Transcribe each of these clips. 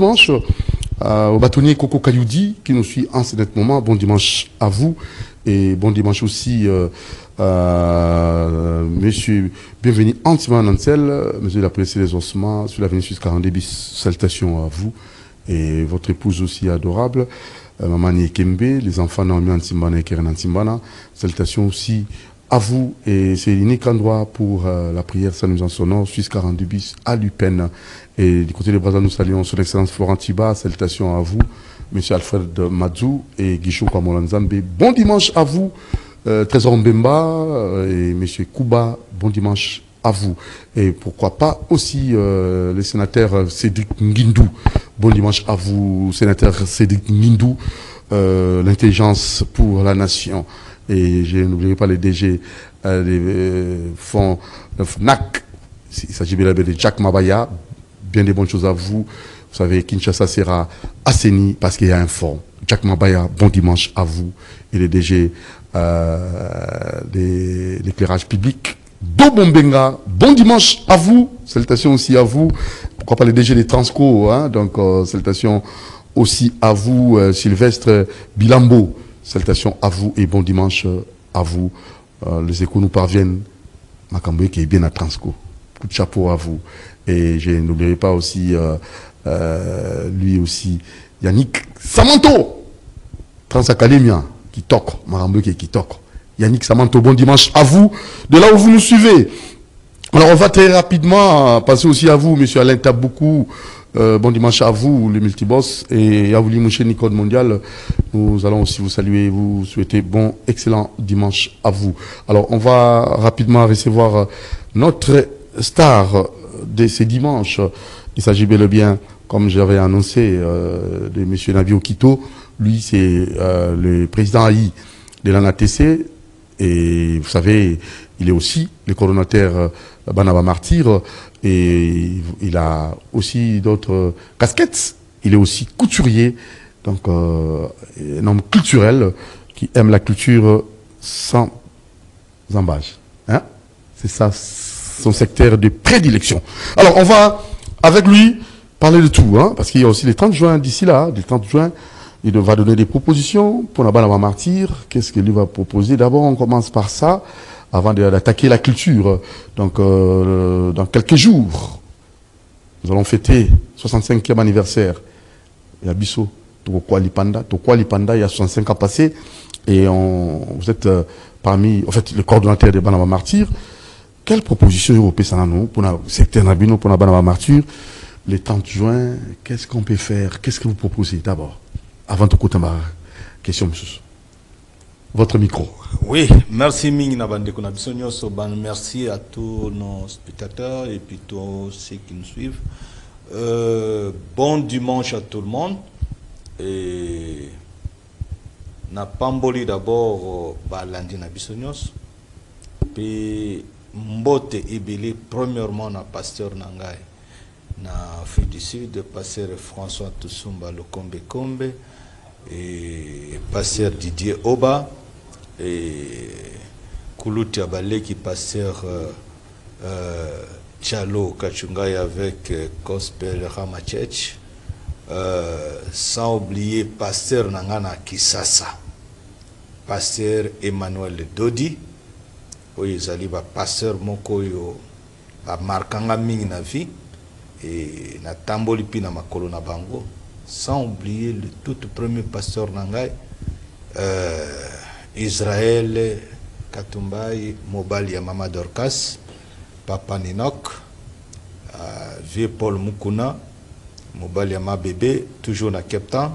dimanche au bâtonnier Coco Kayoudi qui nous suit en ce moment. Bon dimanche à vous et bon dimanche aussi monsieur bienvenue Antiman Nansel, monsieur l'apprécié les ossements sur l'avenue Suisse 42 bis. Salutations à vous et votre épouse aussi adorable, maman Niekembe, les enfants Naomi Antimbana et Keren Antimbana. Salutations aussi à vous, et c'est l'unique endroit pour la prière Saint-Louis en sonore, Suisse 42 bis à Lupin. Et du côté des Brazza, nous saluons son excellence Florent Tiba. Salutations à vous, monsieur Alfred Madzou et Guichou Kamolanzambe. Bon dimanche à vous, Trésor Mbemba et monsieur Kouba. Bon dimanche à vous. Et pourquoi pas aussi le sénateur Cédric Ngindou. Bon dimanche à vous, sénateur Cédric Ngindou, l'intelligence pour la nation. Et je n'oublierai pas les DG des fonds FNAC. Il s'agit bien de Jack Mabaya. Bien des bonnes choses à vous. Vous savez, Kinshasa sera assaini parce qu'il y a un fonds. Jack Mabaya, bon dimanche à vous. Et les DG de l'éclairage public. Dobombenga, bon dimanche à vous. Salutations aussi à vous. Pourquoi pas les DG des Transco, hein? Donc, salutations aussi à vous, Sylvestre Bilambo. Salutations à vous et bon dimanche à vous. Les échos nous parviennent. Makamboye qui est bien à Transco. Coup de chapeau à vous. Et je n'oublierai pas aussi, lui aussi, Yannick Samanto, Transacadémia, qui toque. Makamboye qui toque. Yannick Samanto, bon dimanche à vous. De là où vous nous suivez. Alors on va très rapidement passer aussi à vous, monsieur Alain Taboukou. Bon dimanche à vous, les multiboss, et à vous, Limouché Nicode Mondial. Nous allons aussi vous saluer, vous souhaiter bon, excellent dimanche à vous. Alors, on va rapidement recevoir notre star de ces dimanches. Il s'agit bel et bien, comme j'avais annoncé, de monsieur Nabi Okito. Lui, c'est le président AI de l'ANATC. Et vous savez, il est aussi le coordonnateur Banaba Martyr. Et il a aussi d'autres casquettes. Il est aussi couturier, donc un homme culturel qui aime la culture sans embâche. Hein? C'est ça son secteur de prédilection. Alors on va avec lui parler de tout, hein, parce qu'il y a aussi les 30 juin d'ici là, les 30 juin, il va donner des propositions pour la Banaba Martyr. Qu'est-ce qu'il va proposer? D'abord on commence par ça. Avant d'attaquer la culture. Donc, dans quelques jours, nous allons fêter 65e anniversaire. Il y a Bisso, Tokwa Lipanda, il y a 65 ans passés. Et vous êtes parmi, en fait, le coordonnateur de Banaba Martyr. Quelle proposition européenne pour le secteur Nabino, pour la Banaba Martyr, les 30 juin, qu'est-ce qu'on peut faire? Qu'est-ce que vous proposez d'abord? Avant de côté ma question, monsieur. Votre micro. Oui, merci Ming merci à tous nos spectateurs et puis tous ceux qui nous suivent. Bon dimanche à tout le monde. Et na pamboli d'abord lundi na bisognos. Puis mbote ebele premièrement na pasteur Nangai na Afrique du Sud, pasteur François Toussumba le Kombe et pasteur Didier Oba. Et Koulouti Abalé qui pasteur Tchalo Kachungai avec Gospel Ramachech, sans oublier pasteur Nangana Kisasa, pasteur Emmanuel Dodi, oui, ils pasteur Mokoyo à Markanga Ming na vie et na Tamboli Pina Makolo na Bango, sans oublier le tout premier pasteur Nangai. Israël Katumbai Mobali ya Mama Dorcas, Papa Ninok, Vieux Paul Mukuna, Mobali ya Ma Bébé, toujours na Captain,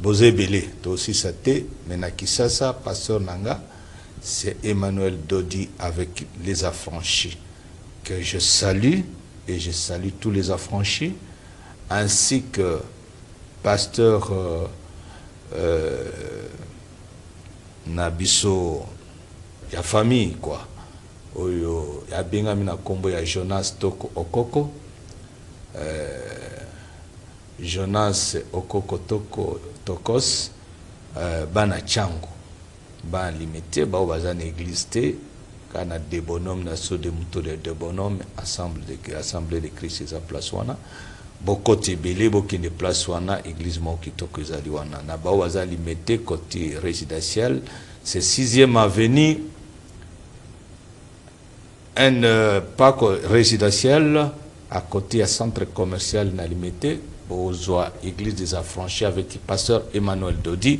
Bozé Belé, toi aussi ça t'est, mais na Kisasa, Pasteur Nanga, c'est Emmanuel Dodi avec les affranchis, que je salue, et je salue tous les affranchis, ainsi que Pasteur Nabiso, ya famille quoi. Oyo ya bengami na kombo ya Jonas Toko Okoko. Jonas Okoko Toko Tokos bana chango. Ban limité ba bazana église té kana des bonhommes na so de muto de bonhommes assemblée de Christ à place wana. bokote belé bokende place wana église moko kitoko ezali wana na bao bazali mette côté résidentiel c'est 6e avenue un parc résidentiel à côté à centre commercial na limité bozwa église des affranchis avec le pasteur Emmanuel Dodi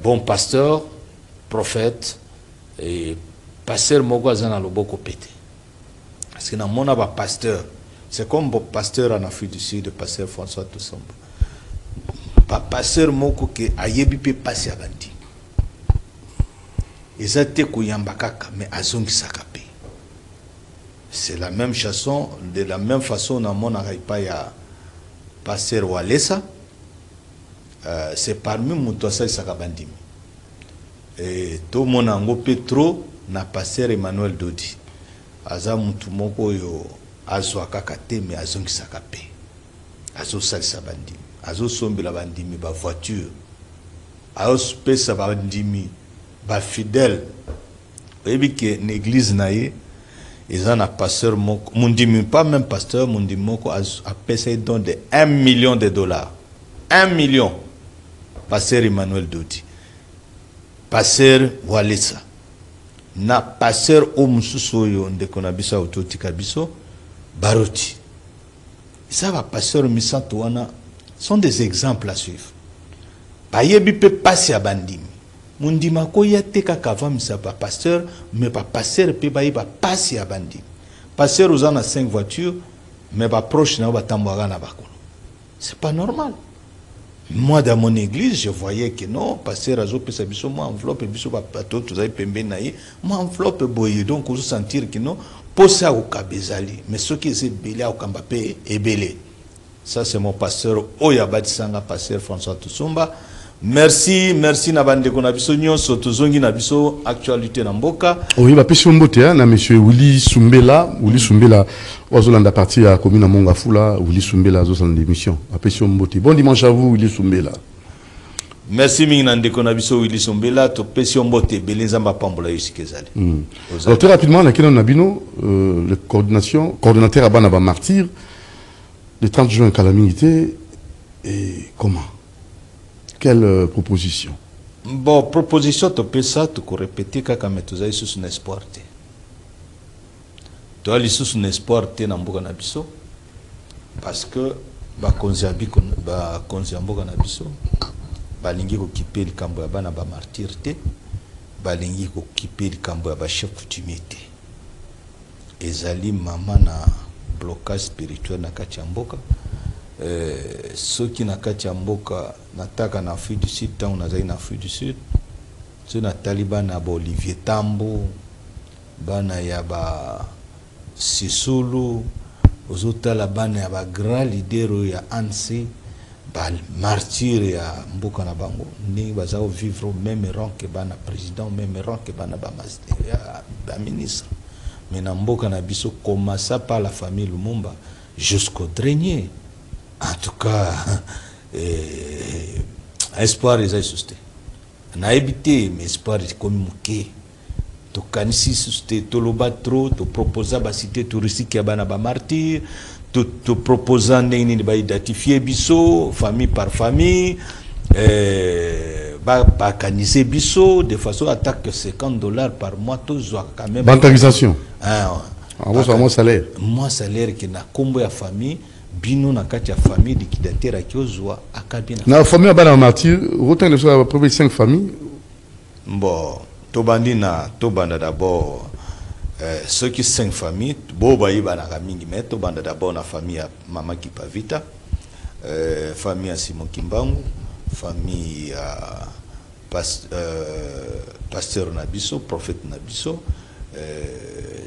bon pasteur prophète et pasteur moko azana loboko pété parce que na mona ba pasteur c'est comme bon pasteur en Afrique du Sud pasteur François Toussaint ba pasteur moko ke ayebi pe passer abandi ezate kuyamba kaka mais azongisaka pe c'est la même chanson de la même façon na mona pas ya pasteur Walesa c'est parmi mutosa sakabandimi et tout mon ango Petro na pasteur Emmanuel Dodi aza mutu moko yo azwa kaka te mais azongisaka pe azo salisa bandimi azo sombela bandimi ba voiture azo pesa bandimi ba fidèle ebi ke l'église na ye ils ont un pasteur moko mundimi pas même pasteur mundimi moko a payé don de 1 million de dollars 1 million pasteur Emmanuel Dodi pasteur Walesa na pasteur omususoyo ndeko na biso autotika biso baroti ça va pasteur misanto wana sont des exemples à suivre bayebi pe passer bandimi mundima ko yate kaka vamisa ba pasteur mais ba pasteur pe ba passer bandimi pasteur uzana 5 voitures mais ba proche na ba tambwaga na bakolo c'est pas normal. Moi, dans mon église, je voyais que non, pasteur Azo pesa biso, moi enveloppe biso bateau, tout ça pembe naïe, moi enveloppe boye, donc on se sentir que non, posa au kabezali, mais ce qui est belé au kambapé est belé. Ça c'est mon pasteur Oyabadi Sanga, pasteur François Toussumba. Merci, merci Nabande Konabiso Nyonso, Tuzongi Nabiso, actualité Namboka. Oui, bah, puis mbote, na monsieur Willy Sumbela, Ozolanda parti à commune à Mongafula, Willy Sumbela, Zozan d'émission. Appécion mbote. Bon dimanche à vous, Willy Sumbela. Merci Mingnande Konabiso, Willy Sumbela, to Pession Mbote, Belenzamba Pambola Yusikezali. Alors, très rapidement, la Kenan Nabino, le coordonnateur Abanaba Martyr, le 30 juin, calamité, et comment? Quelle proposition? Bon, proposition, tu peux ça, tu peux répéter quand tu as sous un espoir. Tu as sous un espoir, tu as un parce que ba konziabi ba konziamboka na biso balingi ko kiper likambo ya bana ba martyr te balingi ko kiper likambo ya ba chef coutumier te ezali mama na blocage spirituel na kati ya mboka soki na kati ya mboka nataka na Afrique du Sud tant on a na Afrique du Sud so na Taliban na ba Olivier Tambo bana ya ba Sisulu ozotala bana ya ba grand leader ya ANC ba martyr ya mboka na bango ni bazao vivre même rang que bana président même rang que bana ba ministre mais na mboka na biso commença par la famille Lumumba jusqu'au dernier. En tout cas, espoir est susté. On a évité, mais espoir est comme mouké. Tu canisi susté, tu l'as trop, tu proposes à cité touristique qui a banaba martyr, tu proposes à identifier biso, famille par famille, ba canisi biso, de façon à attaquer $50 par mois, tout ça quand même. Bancarisation. Moi salaire. Moi salaire qui n'a combo à famille. Bino na kati ya famille liquidateur akiozwa akabina na famille ya bana martyr autant de fois à peu près 5 familles. Bon tobanda d'abord ceux qui 5 familles bo bayiba na mingi mais tobanda d'abord na famille ya mama Kipavita famille ya Simon Kimbangu famille ya pasteur Nabiso prophète Nabiso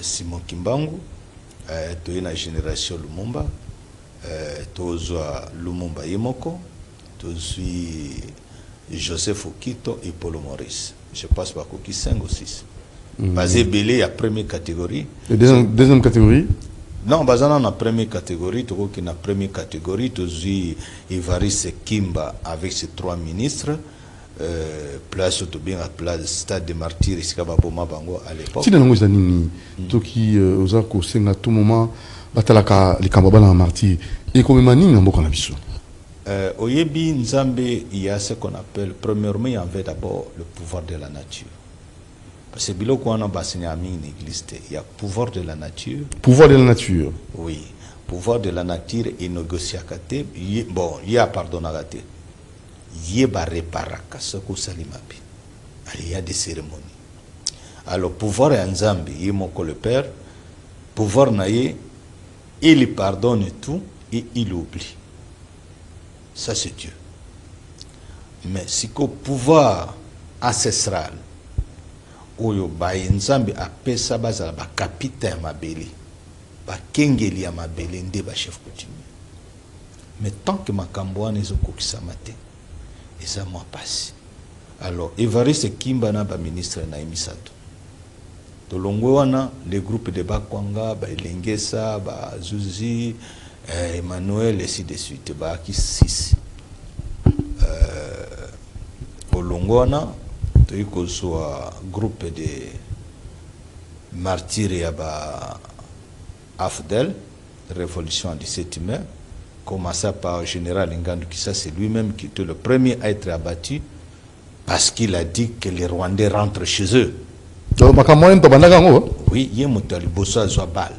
Simon Kimbangu to na génération Lumumba Tozwa Lumumba Yemoko, Tozui Joseph Okito et Paulo Maurice. Je passe par Koki 5 ou 6. Basé Belé à première catégorie. Et deuxième catégorie? Non, basé dans la première catégorie, Toki na première catégorie, Tozui Ivaris Kimba avec ses 3 ministres. Place au bien à place stade de martyrs ici à l'époque. Si dans les années Toki Ozako c'est à tout moment batalaka likambo bana martyr et comme mani mboka na biso. Oyebi Nzambe, il y a ce qu'on appelle, premièrement, il y avait d'abord le pouvoir de la nature. Parce que biloko wana basenya mingi l'église, il y a pouvoir de la nature. Pouvoir de la nature. Oui, pouvoir de la nature et négociakate. Bon, il y a pardonnagate. Il y a réparaka ce que salimabi. Il y a des cérémonies. Alors pouvoir est Nzambe, il y a mon le père. Pouvoir naie, il pardonne tout et il oublie. Ça, c'est Dieu. Mais si le pouvoir ancestral, oyo ba Nzambe apesa bazala ba kapita ya mabele, ba kengeli ya mabele nde ba chef coutumier. Mais tant que makambo wana ezokokisa mate, eza mwa pasi. Alors, Evariste Kimba na ba ministre na Emisato. Tolongwe wana, les groupes de Bakwanga, ba Elengesa, ba Zuzi, Emmanuel, et ainsi de suite, bah, qui 6. Au Longona, tu as un groupe de martyrs et Afdel, révolution en 17 mai, commença par le général Ngandu Kissa, c'est lui-même qui était le premier à être abattu parce qu'il a dit que les Rwandais rentrent chez eux. Oui, il y a un bosso à Zouabal.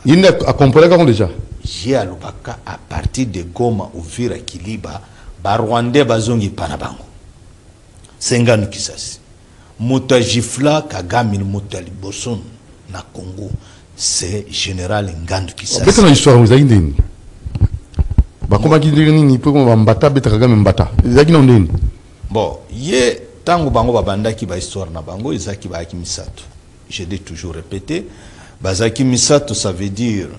Il a compris déjà. J'ai à l'Obaka à partir de Goma ou Vira Kiliba, Barwande Bazongi Panabango. Senganu Kisasi. Mouta Jifla Kagami Moutali Bosson na Congo. C'est général Ngandu Kisasi. Qu'est-ce que l'histoire vous a dit? Bakoma Kidini ni peut qu'on mbata beta Kagame mbata. Zaki non den. Bon, ye tango bango babanda ki ba histoire na bango izaki ba ki misato. Je l'ai toujours répété. Bazaki misato ça veut dire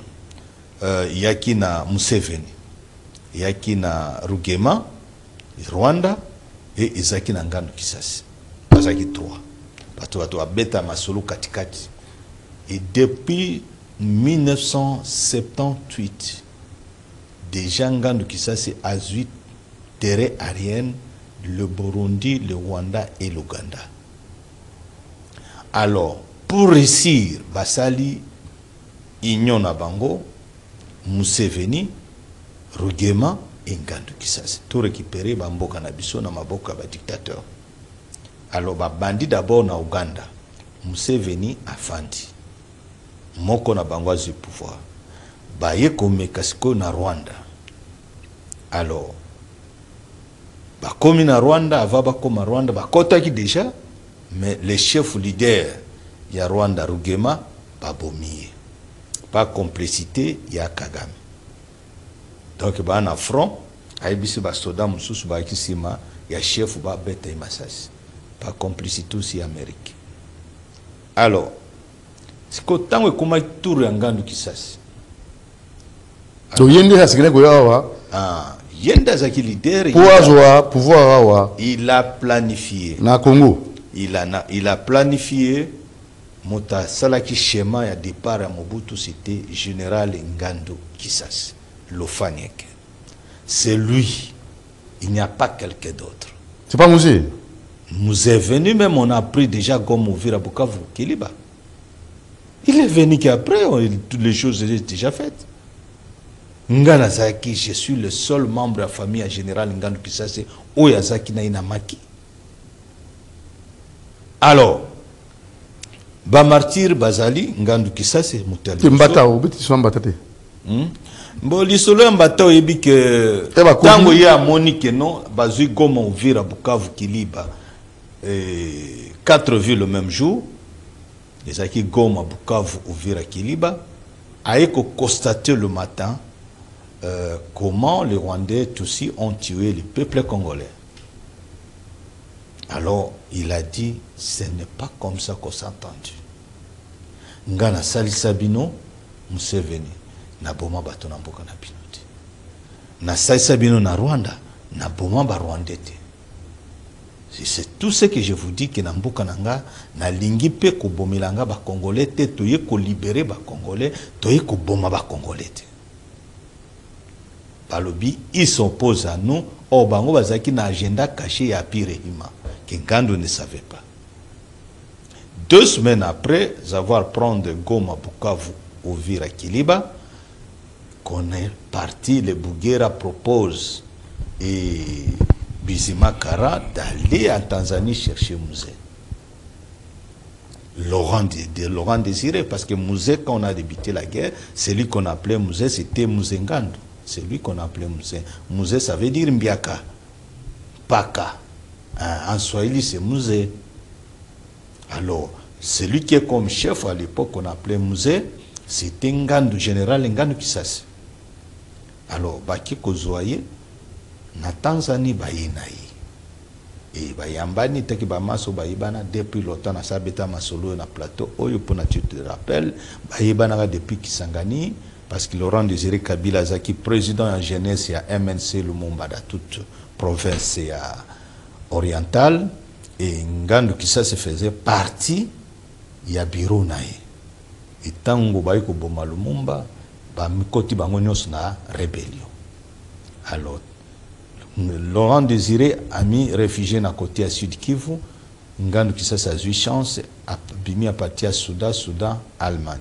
yaki na Museveni, yaki na Rugema, Rwanda, et Izaki na Ngandu Kisasi. Bazaki 3. Bato abeta masolo katikati. Et depuis 1978, déjà Ngandu Kisasi a 8 terrains aériens, le Burundi, le Rwanda et l'Ouganda. Alors, pour réussir, Basali, Union na Bango, Museveni, Rugema et Ngandu Kisasi. Tout récupérer Bamboka na biso na maboka ba dictateur. Alors ba bandi d'abord na Uganda. Museveni afandi. Moko na bango du pouvoir. Ba ye komekasiko na Rwanda. Alors ba komi na Rwanda ava ba koma Rwanda ba kotaki déjà, mais les chefs leaders ya Rwanda Rugema ba bomiye. Pas complicité, il y a Kagame. Donc, il y a un affront, il y a un soda, il y a un chef, il y a un massage. Pas complicité aussi Amérique. Alors, c'est que tant que vous tout regardez qui ça. Donc, il y a un leader. Il a planifié. Na Congo. Il a planifié. Mota salaki schéma ya départ à Mobutu, c'était général Ngandu Kisasi, l'Ofanyek. C'est lui. Il n'y a pas quelqu'un d'autre. C'est pas Mouzé. Nous est venu même, on a pris déjà comme Ouvira Bukavu, Kiliba. Il est venu qu'après, toutes les choses étaient déjà faites. Ngana Zaki, je suis le seul membre de la famille à général Ngandu Kisasi, Oyazaki na inamaki. Alors, ba martyr bazali Ngandu Kisasi mutali mbata obiti so mbata te mbo lisolo mbata oyebi ke tango ya Monique non bazui Goma Uvira Bukavu Kiliba 4 villes le même jour les aki Goma Bukavu Uvira Kiliba a constaté le matin comment les Rwandais Tutsis ont tué le peuple congolais. Alors, il a dit, ce n'est pas comme ça qu'on s'est entendu. Ngana Sali Sabino, Museveni, na boma bato na mboka na binote. Na Sali Sabino na Rwanda, na boma ba Rwandete. C'est tout ce que je vous dis que na mboka nanga, na lingi pe ko bomilanga ba Congolais te, toye ko libérer ba Congolais, toye ko boma ba Congolais te. Balobi, ils s'opposent à nous, au bango bazaki na agenda caché ya Pirehima. Que Ngandu ne savait pas. 2 semaines après avoir pris Goma, Bukavu Uvira Kiliba, qu'on est parti, le Bouguera propose et Bizima Kara d'aller en Tanzanie chercher Musée. Laurent Désiré, parce que Musée, quand on a débuté la guerre, c'est lui qu'on appelait Musée, c'était Musée Ngando. C'est lui qu'on appelait Musée. Musée, ça veut dire Mbiaka, Paka. En Swahili, c'est Musée. Alors, celui qui est comme chef à l'époque qu'on appelait Musée, c'était Ngando, général Ngando Kisasi. Alors, Baki Kozoye, na Tanzanie, Baïnaï. Et Bayambani, Teki Bamaso, Baïbana, depuis longtemps, na Sabeta Masolo, na plateau, Oyo, pour tu te rappelles, Baïbana, depuis Kisangani, parce que Laurent Désiré Kabila Zaki, président en jeunesse, il y a MNC Lumumba, dans toute province orientale, et Ngando Kisasi faisait partie, il y a bureau naï. Et tant que Baïko Boma Lumumba, Bamikoti Bangonyos na rébellion. Alors, Laurent Désiré a mis réfugié à côté à Sud Kivu. Ngando Kisasi a eu chance, a bimi à partir à Soudan, Allemagne.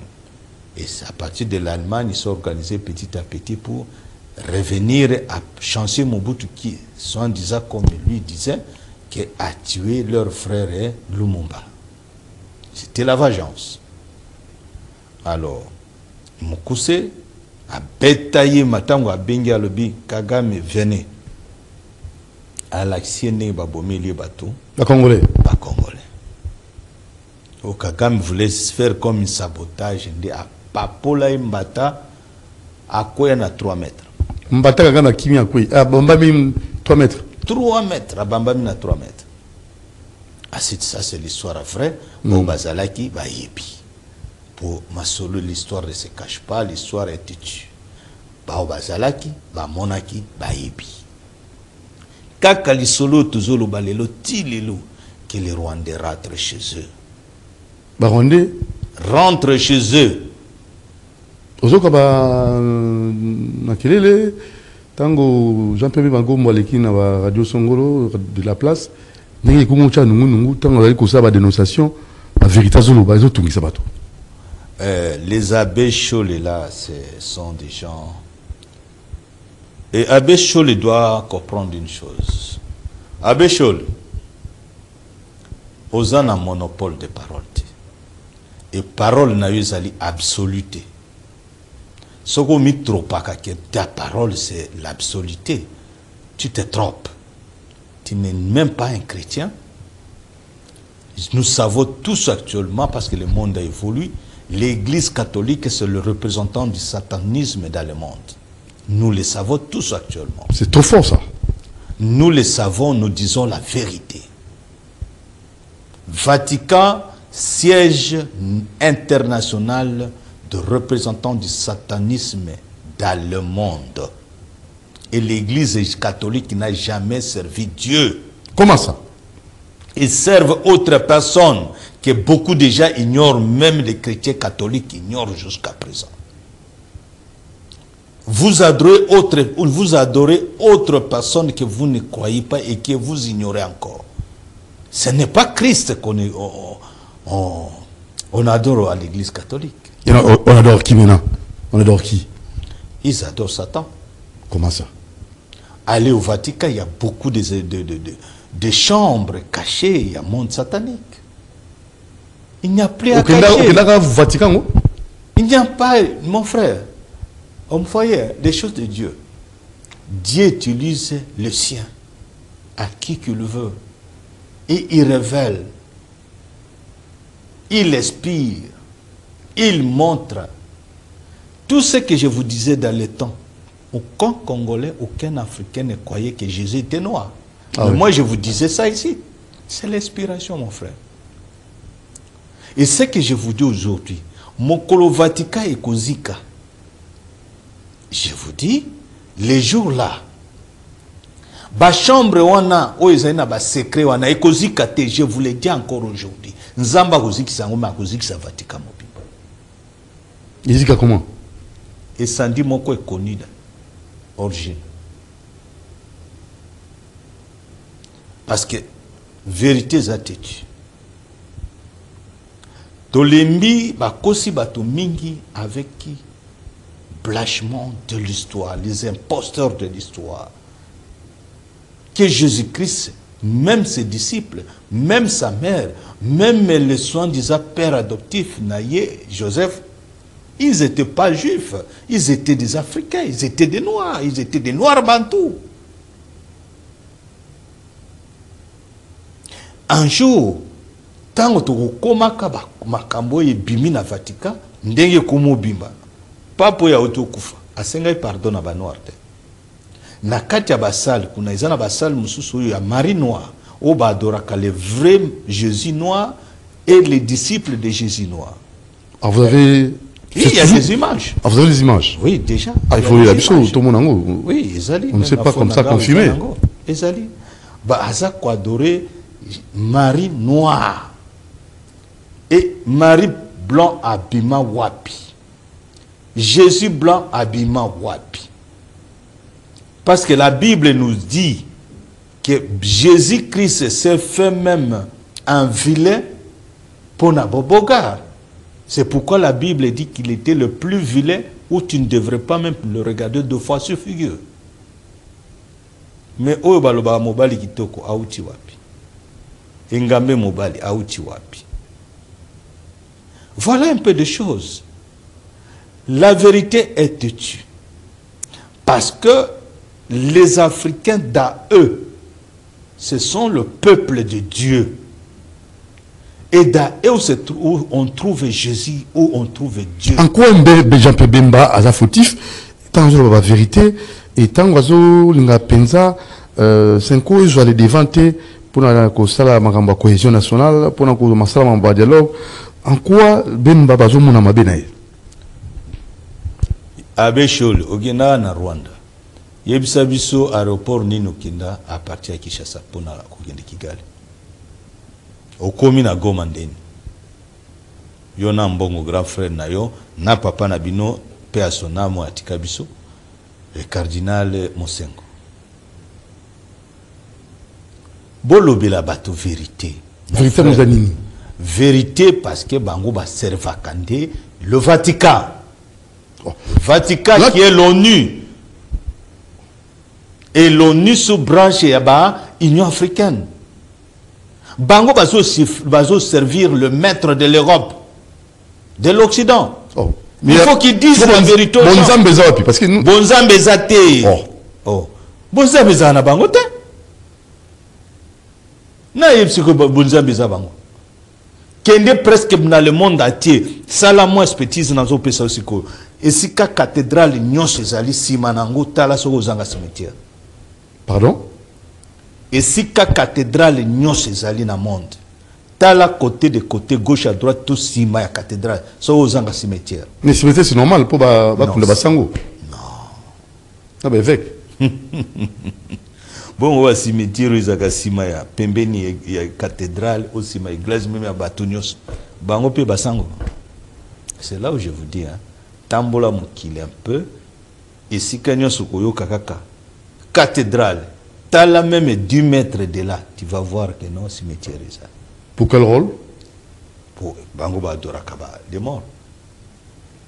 Et à partir de l'Allemagne, ils sont organisés petit à petit pour revenir à changer Mobutu qui, soit disant comme lui disait, qui a tué leur frère Lumumba. C'était la vengeance. Alors, Mukuse a bétaillé Matango a Bengi Alobi, Kagame venait. À l'actionné Babomi les bateaux. La Congolais. Pas Congolais. Au Kagame voulait se faire comme un sabotage. Il dit à Papola Mbata, à quoi il y a 3 mètres. Mbata Kagame a Kimi à quoi? À Bambami 3 mètres. 3 mètres, à Bambami à 3 mètres. Ah, ça c'est l'histoire vraie. Pour Bazalaki, Bayebi. Pour Masolo, l'histoire ne se cache pas, l'histoire est têtue. Bao Bazalaki, Bamonaki, Bayebi. Kaka lisolo tuzolo balelo tilelo que les Rwandais rentrent chez eux. Rwandais rentrent chez eux. Ozoka ba nakelele tango Jean-Pierre Bango Mwaleki na Radio Songolo de la place ndenge kumocha nungu tango ali ko saba dénonciation la vérité zolo ba ezotungisa bato. Les abbés Cholé là, ce sont des gens. Et Abbé Cholé doit comprendre une chose. Abbé Cholé, aux un monopole de parole. Et parole n'a eu ali absoluté. Ce qu'on met trop pas que ta parole c'est l'absoluté. Tu te trompes. Tu n'es même pas un chrétien. Nous savons tous actuellement, parce que le monde a évolué, l'Église catholique c'est le représentant du satanisme dans le monde. Nous le savons tous actuellement. C'est trop fort ça. Nous le savons, nous disons la vérité. Vatican, siège international de représentants du satanisme dans le monde. Et l'Église catholique n'a jamais servi Dieu. Comment ça? Ils servent autres personnes que beaucoup déjà ignorent, même les chrétiens catholiques ignorent jusqu'à présent. Vous adorez autre personne que vous ne croyez pas et que vous ignorez encore. Ce n'est pas Christ on adore à l'église catholique. On adore qui maintenant? On adore qui? Ils adorent Satan. Comment ça? Aller au Vatican, il y a beaucoup de chambres cachées, il y a un monde satanique. Il n'y a plus à cacher. Vatican, il n'y a pas, mon frère. On voyait des choses de Dieu. Dieu utilise le sien à qui qu'il veut. Et il révèle. Il inspire. Il montre. Tout ce que je vous disais dans le temps. Aucun Congolais, aucun Africain ne croyait que Jésus était noir. Mais oui. Moi, je vous disais ça ici. C'est l'inspiration, mon frère. Et ce que je vous dis aujourd'hui, Mokolo Vatican et Kozika, je vous dis, les jours-là, ba chambre wana oezana ba secret wana ekozika te, je vous le dis encore aujourd'hui. Nzamba kozikisa ngoma kozikisa Vatican mobimba. Izika comment? Et sandi moko ekoni origine. Parce que vérité za têtu. Tolembi bakosi bato mingi avec qui blanchiment de l'histoire, les imposteurs de l'histoire. Que Jésus-Christ, même ses disciples, même sa mère, même les soi-disant père adoptif, Naye, Joseph, ils n'étaient pas juifs, ils étaient des Africains, ils étaient des Noirs, ils étaient des Noirs bantous. Un jour, tant que tu makambo ye bimi na Vatican, ndenge kumu bimba. Papo ya otokufa, asengai pardon na ba noir te. Na kati ya basal, kuna izana basal mususu ya Marie Noire, o ba adoraka le vrai Jésus noir et les disciples de Jésus noir. Ah, vous avez... Oui, il y a des images. Ah, vous avez des images? Oui, déjà. Ah, il faut y la biso, tout le monde. Oui, Ezali. On ne sait pas comme ça confirmer. Ezali. Bah, Aza quoi adorer Marie Noire. Et Marie Blanc abima wapi. Jésus Blanc abima wapi. Parce que la Bible nous dit que Jésus-Christ s'est fait même un vilain pour Nabobogar. C'est pourquoi la Bible dit qu'il était le plus vilain où tu ne devrais pas même le regarder 2 fois sur figure. Mais oyo baloba mobali kitoko auti wapi. Engambe mobali auti wapi. Voilà un peu de choses. La vérité est têtue. Parce que les Africains d'eux, ce sont le peuple de Dieu. Et d'eux où on trouve Jésus, où on trouve Dieu. En quoi Jean Pebemba a fautif, tant que la vérité, et tant que l'inga penza, c'est quoi je vais dévanter pour la cohésion nationale, pour la dialogue. En quoi Bemba bazo mona mabenaye? Abe Shol, ogena na Rwanda. Yebisa biso aéroport nino kinda à partir de Kinshasa pour na kugende Kigali. Okomi na Goma ndeni. Yo na mbongo grand frère na yo, na papa na bino pe asonamo atika biso, le cardinal Mosengo. Bolobela bato vérité. Vérité nous anime. Vérité parce que bango ba serva kande le Vatican. Oh. Le Vatican là, qui est l'ONU. Et l'ONU sous branche yaba Union africaine. Bango bazo servir le maître de l'Europe, de l'Occident. Oh. Il faut qu'ils disent la vérité. Bonzambeza parce que nous Bonzambeza te. Oh. Oh. Bonzambeza na bango te. Na yepsiko bonzambeza bango. Kende presque dans le monde entier. Sala mo expertise na zo pesa osiko. Esika cathédrale nyonso ezali sima nango tala soko zanga cimetière. Pardon? Et si la cathédrale nyonso ezali na monde, tala côté de côté, gauche à droite, tout sima ya cathédrale, so ozanga cimetière. Mais cimetière c'est normal pour ba basango. Non. Ah ben avec. Bon, on va cimetière ezaka sima ya pembeni ya cathédrale, au sima église même ya bato nyonso. Bango pe basango. C'est là où je vous dis, hein, tambola mokili un peu, et si nyonso koyoka kaka cathédrale. T'as la même 10 mètres de là, tu vas voir que non, cimetière est ça. Pour quel rôle? Pour Bangoba Dorakaba, les morts.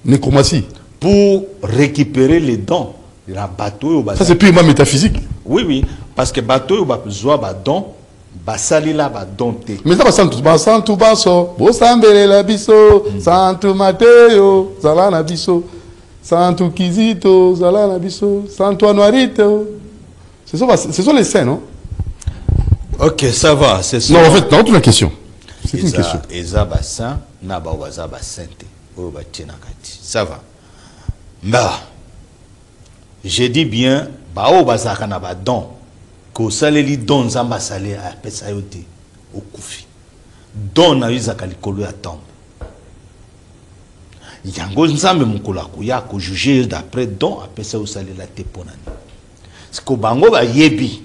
Nécromancie. Pour récupérer les dons. La bateau. Ça c'est purement métaphysique. Oui, oui. Parce que bateau, besoin de dons, basali la badonte. Mais ça va santu baso, bosambele la biso, santu Mateo, zalana biso, santu Kizito, zalana biso, santu Anuarito. Ce sont les saints, non? Ok, ça va. Non, en fait, non, toute la question. C'est une question. Ça va. Bah, j'ai dit bien, bao bazaka na badon, ko saleli don zamba salé a pesa yote au kufi. Don na yizaka likolo ya tombe. Yango nzambe mukula ko ya ko juger d'après don a pesa o salé la te ponani. Siko bango ba yebi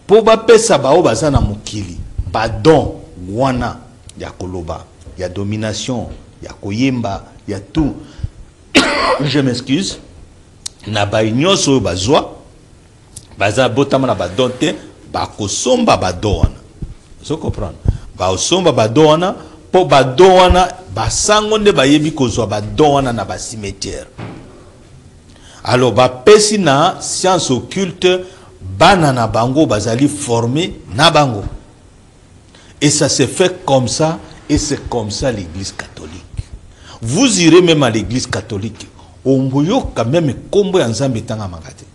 po ba pesa bao bazana mukili ba don wana ya koloba ya domination ya koyemba ya tout. Je m'excuse na ba nyonso bazwa baza botama na ba donte ba kosomba ba doana. Vous comprenez? Ba osomba ba doana po ba don wana ba sango nde ba yebi kozwa ba don wana na ba cimetière. Alors ba pesi na science occulte bana na bango bazali formé na bango. Et ça se fait comme ça, et c'est comme ça l'église catholique. Vous irez même à l'église catholique. Omboyo quand même kombo ya Nzambe tanga makate.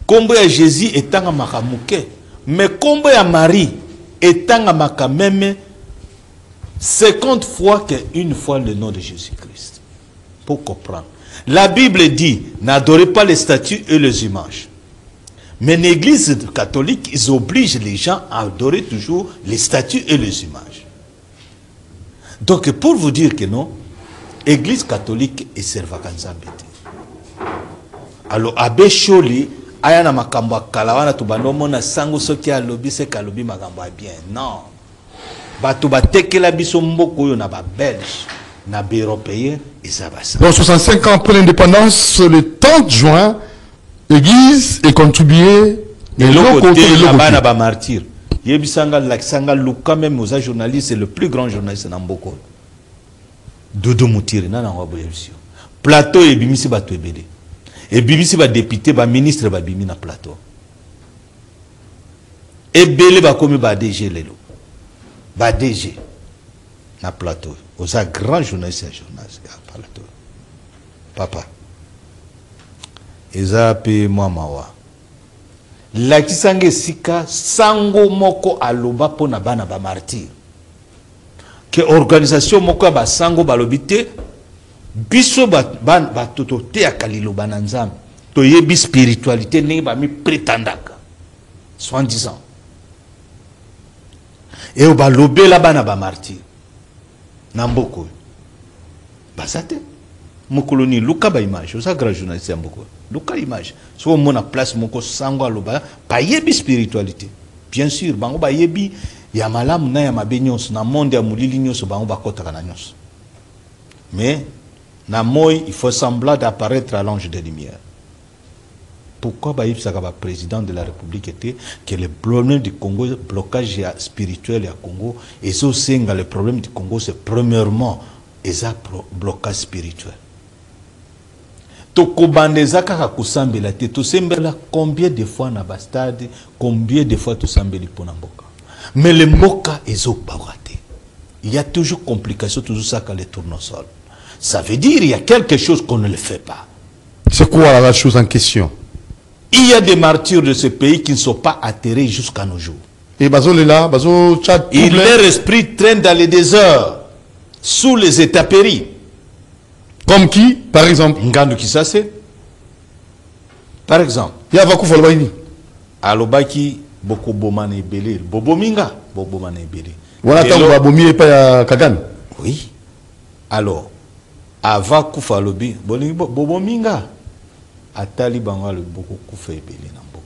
Kombo ya Jésus etanga makamuke. Mais kombo ya Marie etanga maka même 50 fois qu'une fois le nom de Jésus-Christ. Pour comprendre. La Bible dit, n'adorez pas les statues et les images. Mais l'église catholique, ils obligent les gens à adorer toujours les statues et les images. Donc, pour vous dire que non, l'église catholique est servante Nzambete. Alors, Abbé Choli, ayana makambo kalawana tubano mona sango soki alobi se kalobi makambo bien. Non. Batu batekela biso mboko yo na ba belge, na ba européen et ça va ça. Donc 65 ans après l'indépendance, le 30 juin, l'église est contribuée de l'autre côté là-bas ba martyr. Yebisanga Laksanga Luka même aux journalistes, c'est le plus grand journaliste na mboko. Dodo Mutiri na ngwa boyebisio. Plateau et bimisi ba twebele. Et bimisi ba député ba ministre ba bimi na plateau. Et belé ba komi ba DG lelo. Ba DG na plateau. Aux grand journaliste à plateau. Papa. Eza pe mamawa. La kisange sika sango moko aloba pona bana ba martyr. Que organisation moko ba sango balobite biso ba toto te akalilo bananzam. To yebi spiritualité ne ba mi prétendaka. 70 ans. Et ba lobela bana ba martyr. Namboko. Basate. Mokoloni luka ba image. Osa grand journaliste mboko. Luka image. So mona place moko sango aloba pa yebi spiritualité. Bien sûr, bango ba yebi ya malamu na ya mabenyos na monde ya mulili nyos bango bakota na nyos. Mais na moi il faut semblant d'apparaître à l'ange de lumière. Pourquoi Baïb Sakaba, président de la République, était que le problème du Congo, le blocage spirituel à Congo, et ça aussi, le problème du Congo, c'est premièrement un blocage spirituel. Combien de fois na bastade, combien de fois tu sambeli pour Namboka. Mais le Moka est au Bawate. Il y a toujours complication, toujours ça quand les tournesols. Ça veut dire qu'il y a quelque chose qu'on ne le fait pas. C'est quoi la chose en question? Il y a des martyrs de ce pays qui ne sont pas atterrés jusqu'à nos jours. Et Bazo est là, Bazo Tchad. Et leur esprit traîne dans les déserts, sous les étapéries. Comme qui, par exemple? Ngandu Kisase. Par exemple. Il y a Vakou Falbaini. Alobaki, Boko Bomane Belé. Bobominga, Bobomane Belé. Voilà, tant que Babomi et pas Kagan. Oui. Alors, Ava Koufalobi, Bobominga. Atali Banga le Boko Koufa Belé Nambo.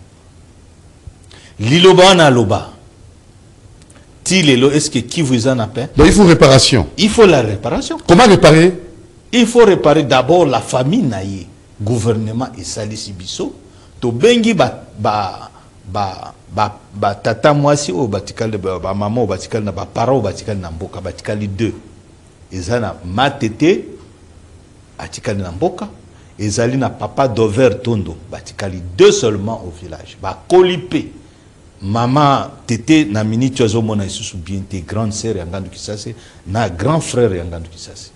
Liloba na loba. Tilelo, est-ce que qui vous en a peine? Donc il faut réparation. Il faut la réparation. Comment réparer? Il faut réparer d'abord la famille naïe. Gouvernement et Salisi Bisso. To bengi tata mwasi o batikal ba maman o batikal na ba parents o batikal na mboka batikal 2. Ezana matete atikal na mboka. Ezali na papa Dover Tondo batikali 2 seulement au village. Ba kolipé. Maman tété na mini tuazo mona isusu bien tes grande sœur yangandu kisase na grand frère yangandu kisase.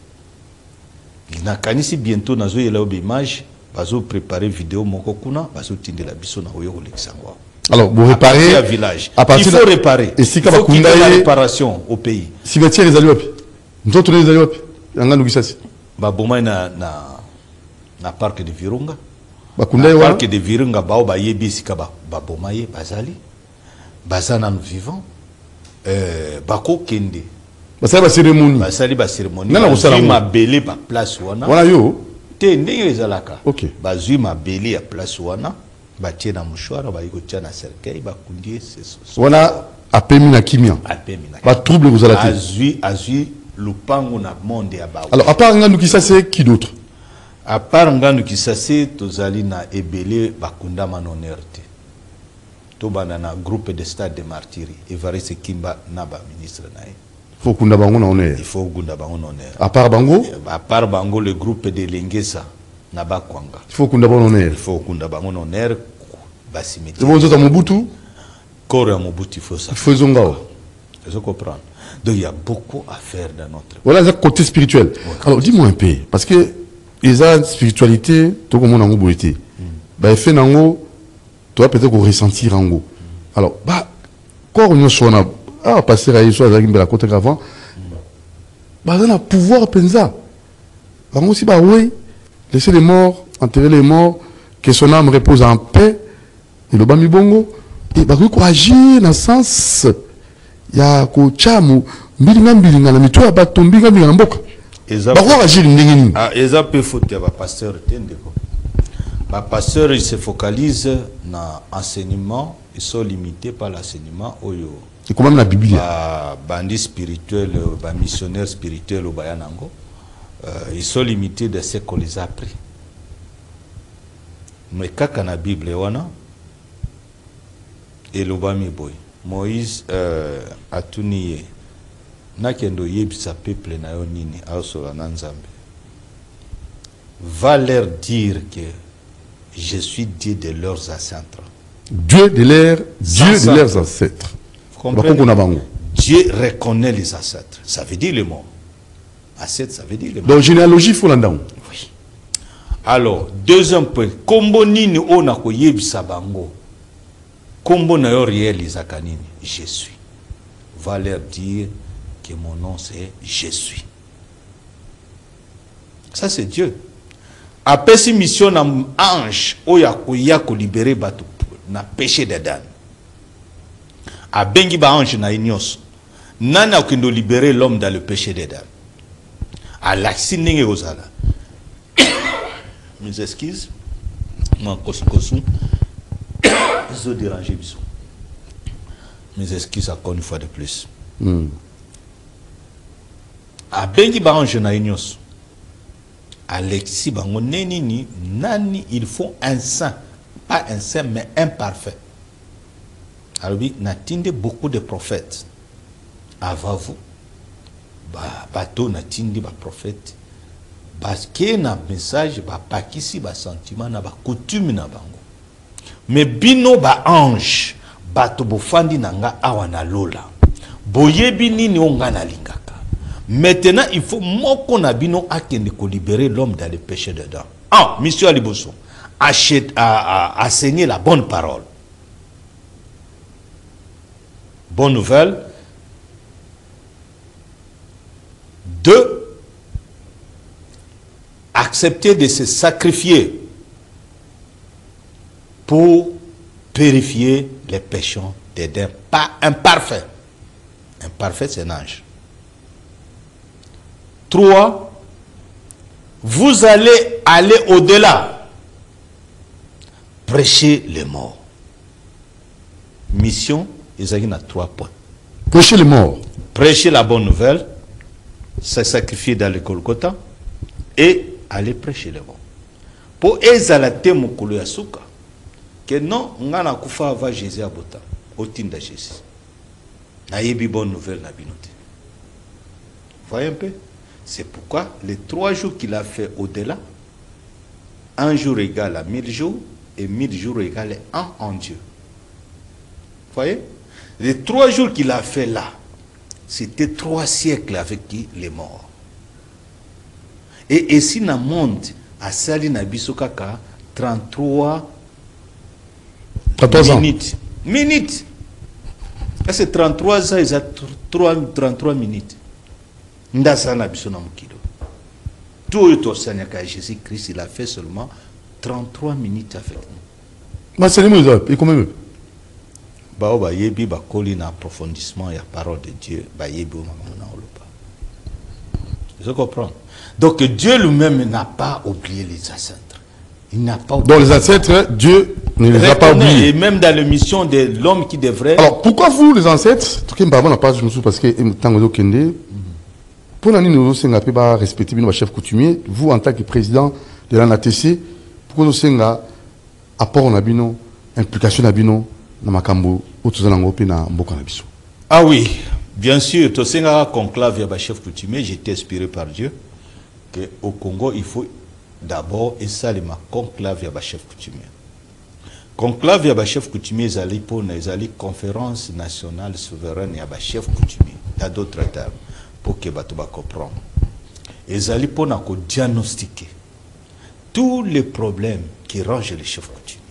Na kanisi bientôt nazo yela obimage bazo préparer vidéo moko kuna bazo tindela biso na oyo olexangwa. Alors vous réparez village. Il faut réparer. Et si il faut qu'il y ait la réparation au pays. Cimetière les aliopi. Nous autres les aliopi yangandu kisase. Ba boma na parc de Virunga. Bakundai wa parc de Virunga bao ba yebi ka ba bomaye bazali. Bazana nous vivons. Bako kende. Basali ba cérémonie. Basali ba cérémonie. Nana basali ma belé ba place wana. Wana yo. Te ndenge ezalaka. OK. Bazui ma belé à place wana. Ba tie na mouchoir ba yiko tia na cercueil ba kundie c'est. Wana apemi na kimia. Apemi na. Ba trouble vous allez. Azui lupango na monde ya ba. Alors à part Ngandu Kisase qui d'autre? À part Ngandu Kisase tozali na ebele bakunda manonerte. Tobana na groupe de stade de martyrs. Evariste Kimba naba ministre nae. faut kunda bango na honneur. Il faut kunda bango na honneur. À part bango? À part bango, le groupe de Lengesa na ba kwanga. Il faut kunda bango na honneur. Il faut kunda bango na honneur. Basimeti. C'est bon, ça Mobutu? Corps Mobutu, il faut ça. Il faut zongao. Je comprends. Donc il y a beaucoup à faire dans notre. Voilà, c'est côté spirituel. Ouais. Alors dis-moi un peu, parce que les spiritualité, tout comme on a ngobouité. Bah fait nango, toi peut-être qu'on ressentir en go. Alors bah quoi on soit na ah passer à Yesu avec la côté avant. Bah on a pouvoir pensa. Bah aussi bah oui, laisser les morts, enterrer les morts, que son âme repose en paix. Et le bami bongo et bah quoi agir dans sens ya ko chamu mbilinga na mitwa batombinga binga mboka. Bah quoi agir ndenge nini? Ah eza pe faute ya ba pasteur tendeko. Les pasteurs se focalisent dans l'enseignement, ils sont limités par l'enseignement. C'est comme la Bible. Bandits spirituels, missionnaires spirituels au Bayanango, ils sont limités de ce qu'on les a appris. Mais quand la Bible est là, et l'Obami Boy, Moïse a tout nié. Nakendo yebisa peuple na yo nini aosola na Nzambe. Va leur dire que je suis Dieu de leurs ancêtres. Dieu de leurs ancêtres. Vous comprenez? Dieu reconnaît les ancêtres. Ça veut dire les morts. Ancêtres, ça veut dire les morts. Donc, généalogie, il faut l'entendre. Oui. Alors, deuxième point. Kombo nini ona ko yebisa bango. Kombo na yo réalisa kanini. Je suis. Va leur dire que mon nom c'est Je suis. Ça c'est Dieu. Après cette mission d'un ange, oya ko libérer bato na péché d'Adam. A bengi ba ange na inyos. Nana ko libérer l'homme dans le péché d'Adam. A l'axi ninge ozala. Mes excuses. Moi kosu. Je déranger biso. Mes excuses encore une fois de plus. A bengi ba ange na inyos. Alexis bango neni nani il faut un saint, pas un saint mais un parfait. Alors oui, natinde beaucoup de prophètes avant vous. Bateau natinde ba prophète parce que na message ba pakisi ba sentiment na ba coutume na bango. Mais bino ba ange bato bofandi nanga awa na lola. Boyebi nini onga na linga. Maintenant, il faut moko na bino akende ko libérer l'homme dans le péché dedans. Ah, monsieur Aliboso, enseigner la bonne parole. Bonne nouvelle. 2. Accepter de se sacrifier pour purifier les péchés d'Éden. Pas imparfait. Imparfait, c'est un ange. 3. Vous allez aller au-delà. Prêcher les morts. Mission, ils ont 3 points. Prêcher les morts. Prêcher la bonne nouvelle, se sacrifier dans le Golgotha et aller prêcher les morts. Pour ezalate mokolo ya suka que non ngana kufa va Jésus abota otinda Jésus. Na yebi bonne nouvelle na binote. Voyez un peu. C'est pourquoi les 3 jours qu'il a fait au-delà, 1 jour égale à 1000 jours et 1000 jours égale à 1 en Dieu. Vous voyez? Les 3 jours qu'il a fait là, c'était 3 siècles avec qui les morts. Et si na monde à Sali na Bisokaka 33 minutes. Minutes. C'est 33 ans, ils ont 33 minutes. Ndasana bisona mukilo. Tout le Jésus-Christ, il a fait seulement 33 minutes avec nous. Mais c'est le et comment même? Ba yebi ba koli na approfondissement ya parole de Dieu, ba yebi o mamona olopa. Je comprends. Donc Dieu lui-même n'a pas oublié les ancêtres. Il n'a pas oublié. Dans les ancêtres, Dieu ne les a pas oubliés. Et même dans la mission de l'homme qui devrait. Alors pourquoi vous les ancêtres, tout qui me parle n'a pas je me souviens parce que tango kende pour nous nous respecter nos chefs coutumiers, vous en tant que président de l'ANATC, pourquoi nous senga apport na implication na bino na makambo autour na mboka na biso. Ah oui, Bien sûr, tu sais, conclave ya chef coutumier, j'étais inspiré par Dieu que au Congo, il faut d'abord et ça les conclave ya chef coutumier. Conclave ya chef coutumier, ils allaient pour les conférence nationale souveraine ya chef coutumier. Dans d'autres termes, pour que tu comprendre. Ils allaient pour diagnostiquer tous les problèmes qui rangent les chefs coutumiers.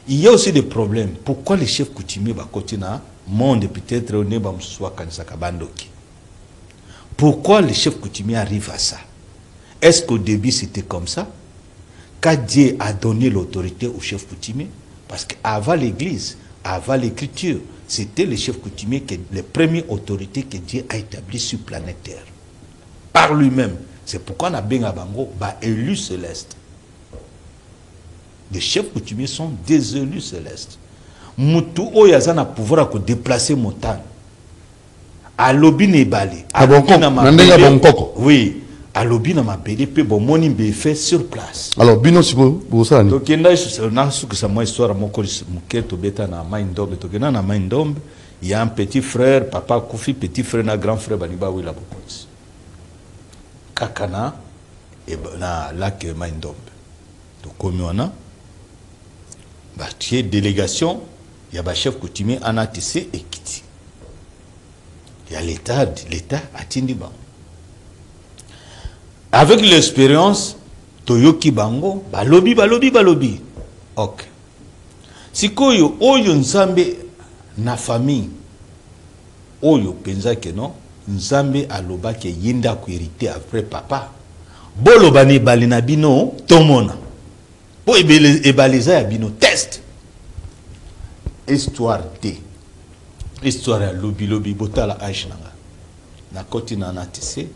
Il y a aussi des problèmes. Pourquoi les chefs coutumiers continuent à monde peut-être au Neba Msoua Kanisaka Bandoki? Pourquoi les chefs coutumiers arrivent à ça? Est-ce qu'au début c'était comme ça? Quand Dieu a donné l'autorité aux chefs coutumiers? Parce qu'avant l'église, avant l'écriture, c'était les chefs coutumiers qui les premières autorités que Dieu a établies sur planète Terre. Par lui-même. C'est pourquoi on a bien Bango, élus célestes. Les chefs coutumiers sont des élus célestes. Moutou Oyazan a pouvoir de déplacer montagne. À l'obi nebali. À oui. À l'obi na ma BDP, bon moni fait sur place. Alors, bino sibo, vous savez. Donc, il y a une histoire, il y a un petit frère, papa Koufi, petit frère, un grand frère, Baniba Wila Bokonsi. Kakana, et na lac Maïndombe. Donc, comme on a, délégation, il y a un chef coutumier, Anatissé et Kiti. Il y a l'État à Tindiba. Avec l'expérience, Toyoki Bango, balobi. Ok. Si koyo, oyo nzambe na famille, oyo penza que non, nzambe aloba ke yinda ko hériter après papa. Bolo bani balina bino, tomona. Po ebaliza ya bino test. Histoire de. Histoire ya lobi botala age nanga. Na koti na natissé.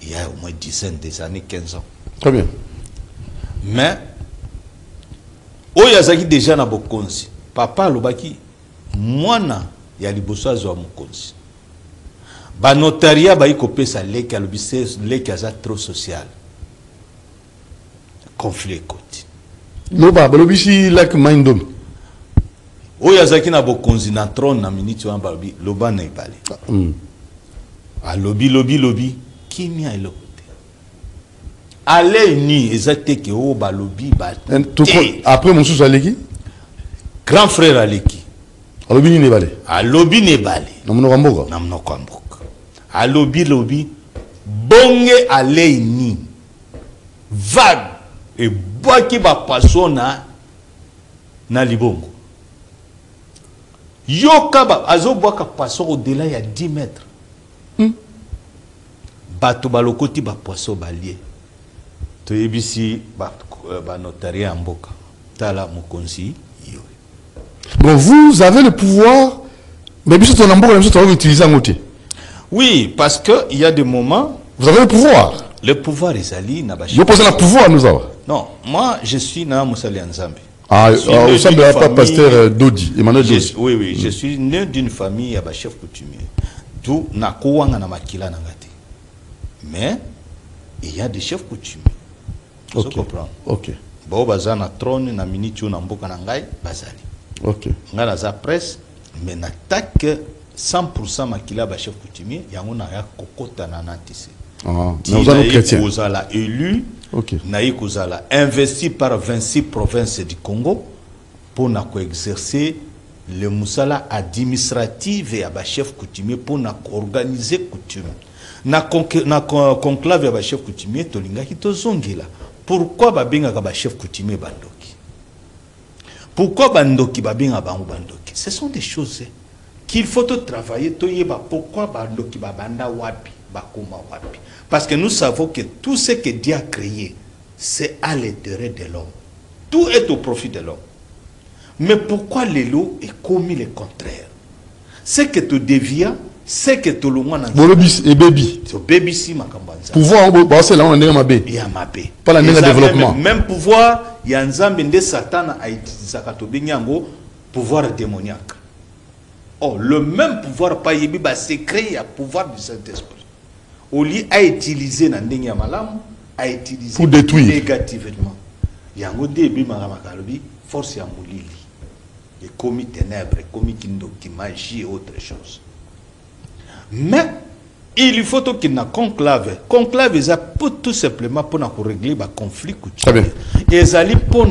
Il y a au moins dizaines des années, 15 ans. Très bien. Mais, Oyazaki déjà na bokonzi. Papa lobaki, mwana ya liboso zo mokonzi. Ba notaria ba ikope sa leki alobise leki aza trop social. Conflit côté. Loba balobisi lek Maïndom. Oyazaki na bokonzi na trône na minute wa babi loba na ibale. A lobby. Kimia est le côté. Allez ni exacte que o balobi ba. Après mon sous Aleki. Grand frère Aleki. Alobi ni nebale. Alobi nebale. Namuno kamboka. Namuno kamboka. Alobi bonge allez ni. Vague et boaki ba pasona na libongo. Yoka ba azo boaka paso au-delà il y a 10 mètres. Bato balokoti ba poisson balier. To yebisi ba notaria mboka. Tala mokonzi yo. Bon, vous avez le pouvoir, mais bien sûr ton mboka même tu utiliser en côté. Oui, parce que il y a des moments. Vous avez le pouvoir. Le pouvoir est ali na ba. Vous posez le pouvoir nous avons. Non, moi je suis na Musali Nzambe. Ah, vous semblez pas pasteur Dodi, Emmanuel Dodi. Oui, je suis né d'une famille à chef coutumier. Tout na kouanga na makila na ngati. Mais il y a des chefs coutumiers. Vous comprenez? Ok. Bon, baza na trône na minute na mboka na ngai bazali. Ok. Ngala za presse mais n'attaque 100% makila ba chef coutumier yango na ya kokota na natisi. Ah, nous allons chrétiens. Vous allez élu. Ok. Naïk Ozala investi par 26 provinces du Congo pour exercer le moussala administratif et à chef coutumier pour organiser coutume. Na conclave à chef coutumier tolinga ki tozongela. Pourquoi babenga ba chef coutumier bandoki? Pourquoi bandoki babenga bango bandoki? Ce sont des choses qu'il faut travailler toyeba pourquoi bandoki babanda wapi bakoma wapi. Parce que nous savons que tout ce que Dieu a créé, c'est à l'intérêt de l'homme. Tout est au profit de l'homme. Mais pourquoi l'élo est commis le contraire? C'est que tu deviens, c'est que tu le monde. Et baby. C'est baby si ma kambanza. Pouvoir, c'est là on est ma baie. Il y a ma baie. Pas la développement. Même pouvoir, il y a un zambé de Satan à utiliser pouvoir démoniaque. Oh, le même pouvoir, pas yebi, c'est créé à pouvoir du Saint-Esprit. Au lieu à utiliser dans le malam, à utiliser pour détruire négativement. Il y a un début de force à moulili. Et commis ténèbres, commis qui magie et autre chose. Mais il faut qu'il y ait un conclave. Conclave, c'est tout simplement pour régler le conflit coutumier. Et c'est pour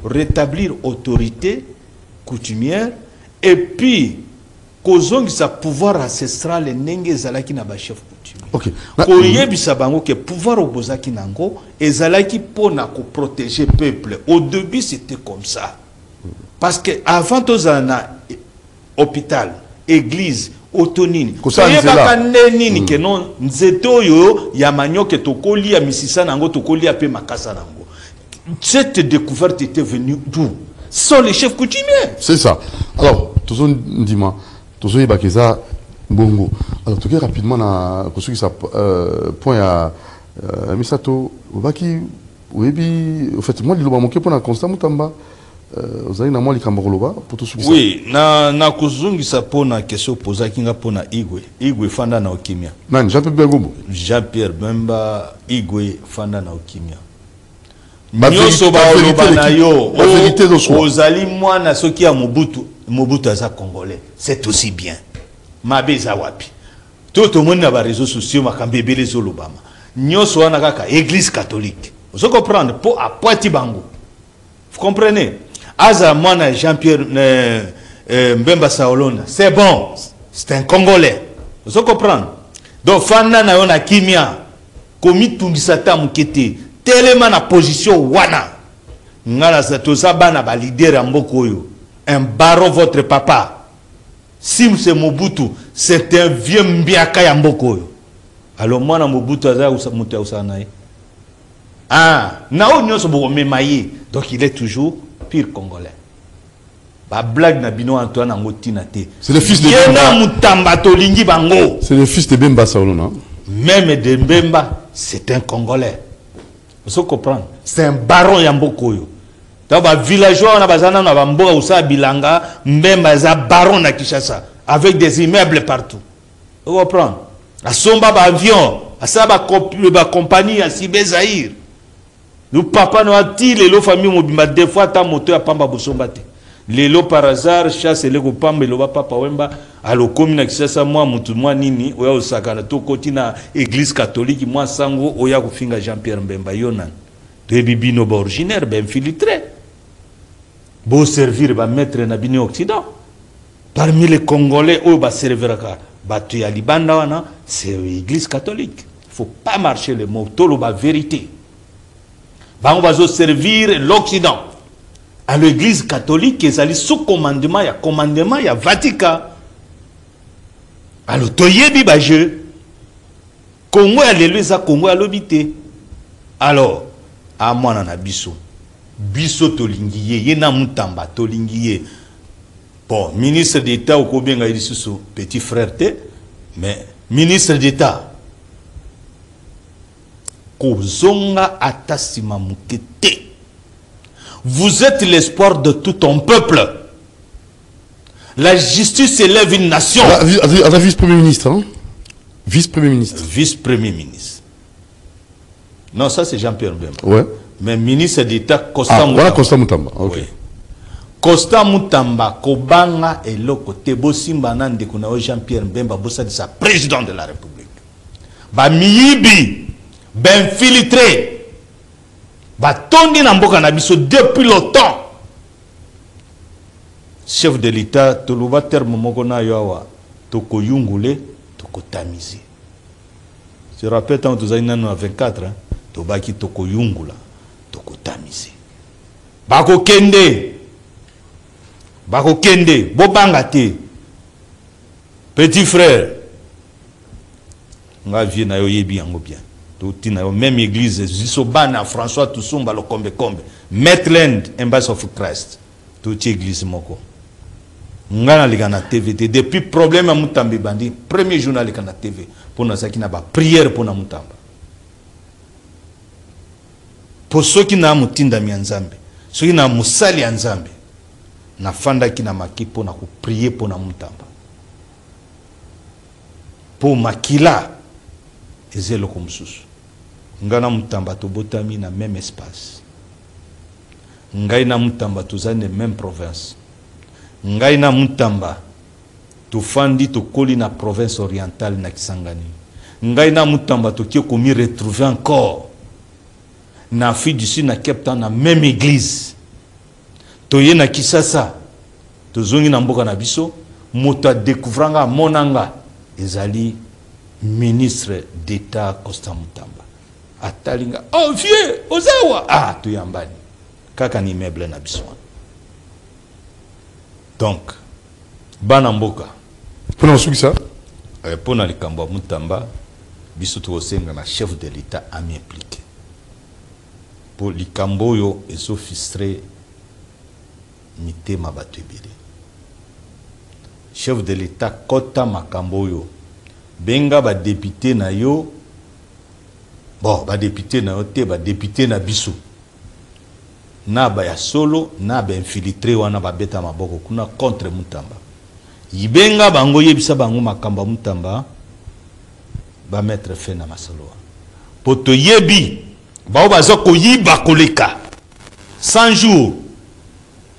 rétablir l'autorité coutumière. Et puis, kozongi sa pouvoir ancestral nenge zalaki na ba chef coutumier. OK. Koyebisa bango ke pouvoir obozaki nango ezalaki pona ko protéger peuple. Au début c'était comme ça. Parce que avant tozana hôpital, église, autonini. Koyebaka nini ke non nzeto yo ya manyoke tokoli ya misisa nango tokoli ya pe makasa nango. Cette découverte était venue d'où? Sont les chefs coutumiers. C'est ça. Alors, toujours dis-moi toujours Bakeza Bongo. Alors, tout rapidement, pour ceux qui savent, point à Misato, Baki, au fait, moi, il m'a manqué pour la Constant Moutamba. Vous avez moi, les Camboroloba, pour tout ce qui oui, na Kuzungi sa pona question posée kinga pona Igwe. Igwe fanda na okimia. Man, Jean-Pierre Bemba. Jean-Pierre Bemba, Igwe fanda na okimia. La vérité de soi. Ozali mwana soki ya Mobutu aza congolais. C'est aussi bien. Mabe za wapi. Tout le monde na ba réseaux sociaux makambebele zo lobama. Nyoso wana kaka église catholique. Vous comprenez pour apoti bango. Vous comprenez? Aza mwana Jean-Pierre Mbemba Saolona. C'est bon. C'est un congolais. Vous comprenez? Donc fanda na yona kimia komi tungisata mukete. Tellement na position wana ngala za tozaba na ba leader ya mboko yo un baron votre papa si c'est Mobutu c'est un vieux mbiaka ya mboko yo alors moi na Mobutu aza mutu usana na o nyoso bo memaye donc il est toujours pire congolais ba blague na bino Antoine Ngotina te c'est le fils de Bemba Mutamba tolingi bango c'est le fils de Bemba Saolona même de Bemba c'est un congolais. Vous comprenez? C'est un baron Yambokoyo. Dans les villageois, on a besoin de Bamboa ou ça, Bilanga, même un baron na Kinshasa, avec des immeubles partout. Vous comprenez? À Somba, avion, à ça, la compagnie, à Sibé Zahir. Le papa nous a dit, les familles Mobimba, des fois, ta moto à Pamba Bosombate. Les lots par hasard, chasse les Pamba, le papa Wemba, à l'Okomi na Kinshasa, moi, moi, Nini, Oya Osakana, Tokoti na église catholique, moi, Sango, Oya Kofinga Jean-Pierre Mbemba, Yonan. De Bibino originaire, ben infiltré. Beau servir, va mettre na Bini Occident. Parmi les Congolais, où va servir à Batu Libanda, c'est l'église catholique. Il ne faut pas marcher le mot, tout la vérité. On va servir l'Occident. À l'église catholique, ils allaient sous commandement, il y a Vatican. Alors, Toyebi Baje, Congo, alléluia, Congo, à l'obité. Alors, à moi, on a biso. Biso Tolingiye, Yena Mutamba, Tolingiye. Bon, ministre d'État, au Kobenga, il dit petit frère, mais ministre d'État, Kozonga Atasima Mukete. Vous êtes l'espoir de tout un peuple. La justice élève une nation. La vice-premier ministre, hein? Vice-premier ministre. Vice-premier ministre. Non, ça c'est Jean-Pierre Mbemba. Ouais. Mais ministre d'État Costa Moutamba. Voilà Costa Moutamba. Ok. Oui. Costa Moutamba, Kobanga et Loko Tebo Simbanan de Kunao Jean-Pierre Mbemba, Bossa de sa président de la République. Ba Miyibi, ben filtré. Batondi na mboka na biso depuis longtemps. Chef de l'État, toloba terme moko na yawa, toko yungule, toko tamizi. Je rappelle tant que nous avons 24, tobaki toko yungula, toko tamizi. Bako kende, bobanga te. Petit frère, nga vie na yo yebi yango bien. Même église, Zisobana, François Toussumba, le Kombe, Maitland, Embassy of Christ, toute église moko. Ngana ligana TV, depuis problème à Mutambi Bandi, premier journal ligana TV, pour nous qui n'a pas prière pour nous Mutamba. Pour ceux qui n'ont mutinda mi Nzambe, ceux qui n'ont musali Nzambe, na fanda qui n'a maki pour nous prier pour nous Mutamba. Pour makila, ezelo comme sous. Ngana Mutamba tobotami na même espace. Ngai na Mutamba tozane même province. Ngai na Mutamba tofandi tokoli na province orientale na Kisangani. Ngai na Mutamba tokie komi retrouver encore na Afrique du Sud na Cape Town na même église. Toye na Kisasa tozongi na mboka na biso moto découvranga monanga ezali ministre d'État Constant Mutamba. Atalinga oh vieux ozawa ah tuyambani kaka ni meuble na biso. Donc bana mboka pona suki ça pona likambo Mutamba biso tosenga na chef de l'État a m'impliqué pour likambo yo ezo filtrer mitema bato ebele. Chef de l'État kota makambo yo benga ba député na yo bon ba député na yo te ba député na biso na ba ya solo na ba infiltré wana ba beta maboko kuna contre Mutamba yibenga bango yebisa bango makambo Mutamba ba mettre fin na masolo poto yebi ba bazo ko yiba koleka 100 jours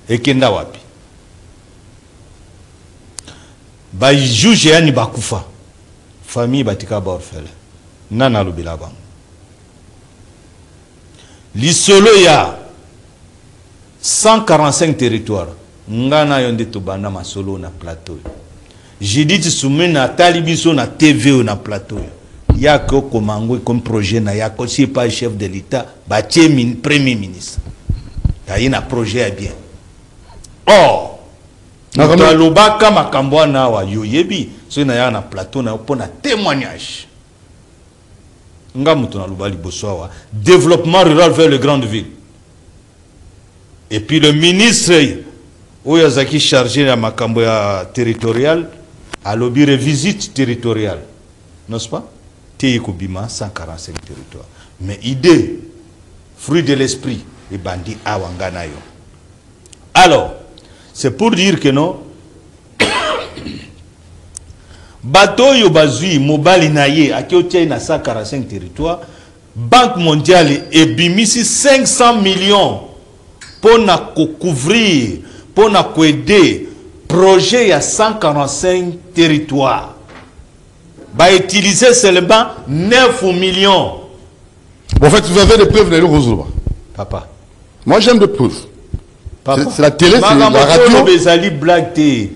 ekenda wapi ba juge yani bakufa famille batika ba orphelin nana lobila bango lisolo ya 145 territoires ngana yonde to banda masolo na plateau Judith Soumena talibiso na TV na plateau yako komango comme projet na yako si pas chef de l'État batie premier ministre tayi na projet ya bien oh na lobaka makambo na wa yoyebi so na ya na plateau na pona témoignage nga mutu na lobali bosoa développement rural vers les grandes villes. Et puis le ministre Oyazaki chargé de makambo ya territorial a lobby revisite territoriale, n'est-ce pas? Teikobima 145 territoires. Mais idée, fruit de l'esprit, les bandits awangana yo. Alors, c'est pour dire que non, bateau yo bazui mobile naye akiotia na 145 territoires, Banque mondiale et bimisi 500 millions pour na couvrir, pour na aider projet à 145 territoires. Va utiliser seulement 9 millions. Bon, en fait, vous avez des preuves de l'Eurozoba. Papa. Moi, j'aime des preuves. C'est la télé, c'est la radio. Vous avez des preuves.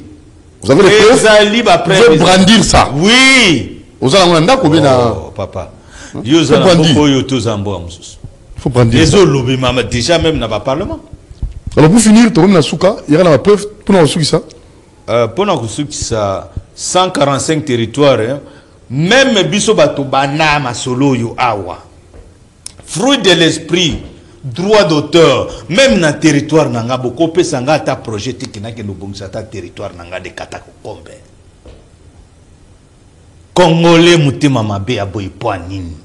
Vous pouvez brandir ça. Oui. Vous avez oh, papa. Il faut brandir. Déjà même dans le Parlement. Alors pour finir, il y a la preuve pour nous ça. Pour nous ça 145 territoires. Même biso bato banama solo yo awa. Fruit de l'esprit, droit d'auteur, même dans le territoire nanga boko pesanga ta projet tikina ke no bongisa ta territoire nanga de katako kombe. Congolais mutima mabe aboy poanini.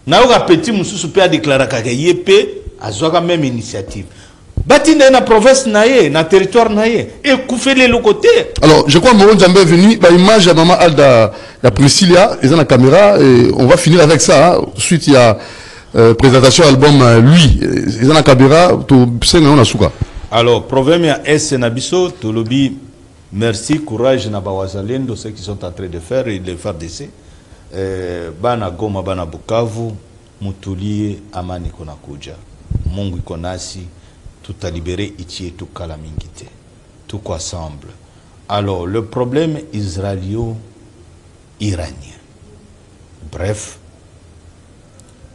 Na oka petit mususu pe a déclaré ka yepé azwaka même initiative. Batine na province naye, na territoire naye, et koufele le côté. Alors, je crois que Moron Djambé est venu, bah, image à maman Alda, la Priscilla, ils ont la caméra, et on va finir avec ça. Hein. Ensuite, il y a présentation album, lui, ils ont la caméra, tout c'est on a souka. Alors, problème ya S Nabiso, to lobby, merci, courage na bawazalendo, ceux qui sont en train de faire et de faire d'essai. Bana Goma, bana Bukavu, mutulie, amani kona kuja, Mungu ikonasi. Tout a libéré, ici tout calamité, tout ensemble. Alors, le problème israélo-iranien. Bref,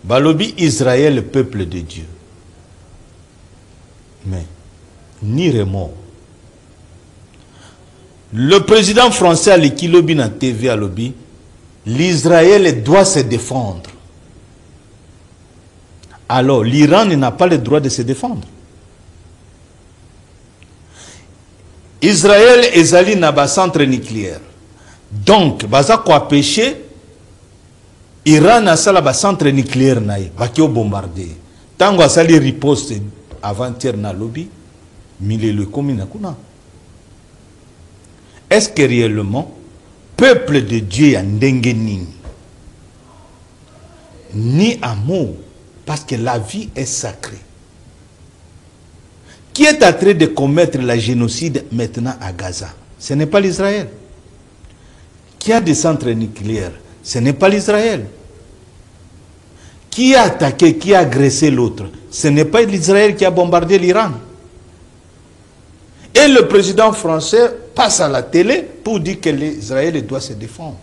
Balobi Israël, le peuple de Dieu. Mais, ni remords. Le président français à l'équilobi dans TV à lobby, l'Israël doit se défendre. Alors, l'Iran n'a pas le droit de se défendre. Israël ezali na ba centre nucléaire. Donc, baza quoi péché, Iran a sala ba centre nucléaire naï, ba ki bombarder. Tango a sali riposte avant-hier na lobby, mille le commune kuna. Est-ce que réellement, peuple de Dieu a ndenge ni amour, parce que la vie est sacrée. Qui est en train de commettre la génocide maintenant à Gaza? ce n'est pas l'Israël. Qui a des centres nucléaires, ce n'est pas l'Israël. Qui a attaqué, qui a agressé l'autre, ce n'est pas l'Israël qui a bombardé l'Iran. Et le président français passe à la télé pour dire que l'Israël doit se défendre.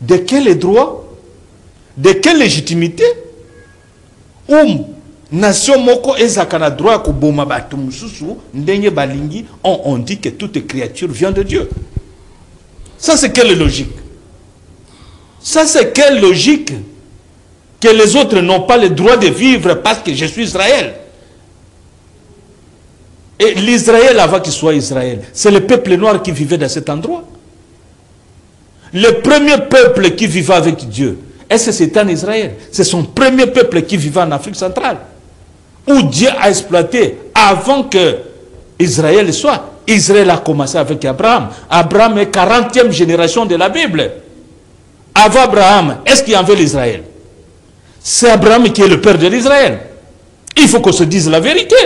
De quel droit? De quelle légitimité? Nation moko ezakana droit ko boma batu mususu ndenye balingi, on dit que toute créature vient de Dieu. Ça c'est quelle logique? Ça c'est quelle logique? Que les autres n'ont pas le droit de vivre parce que je suis Israël. Et l'Israël, avant qu'il soit Israël, c'est le peuple noir qui vivait dans cet endroit. Le premier peuple qui vivait avec Dieu, est-ce que c'était en Israël? C'est son premier peuple qui vivait en Afrique centrale, où Dieu a exploité avant que Israël soit. Israël a commencé avec Abraham. Abraham est 40e génération de la Bible. Avant Abraham, est-ce qu'il y avait l'Israël? C'est Abraham qui est le père de l'Israël. Il faut qu'on se dise la vérité.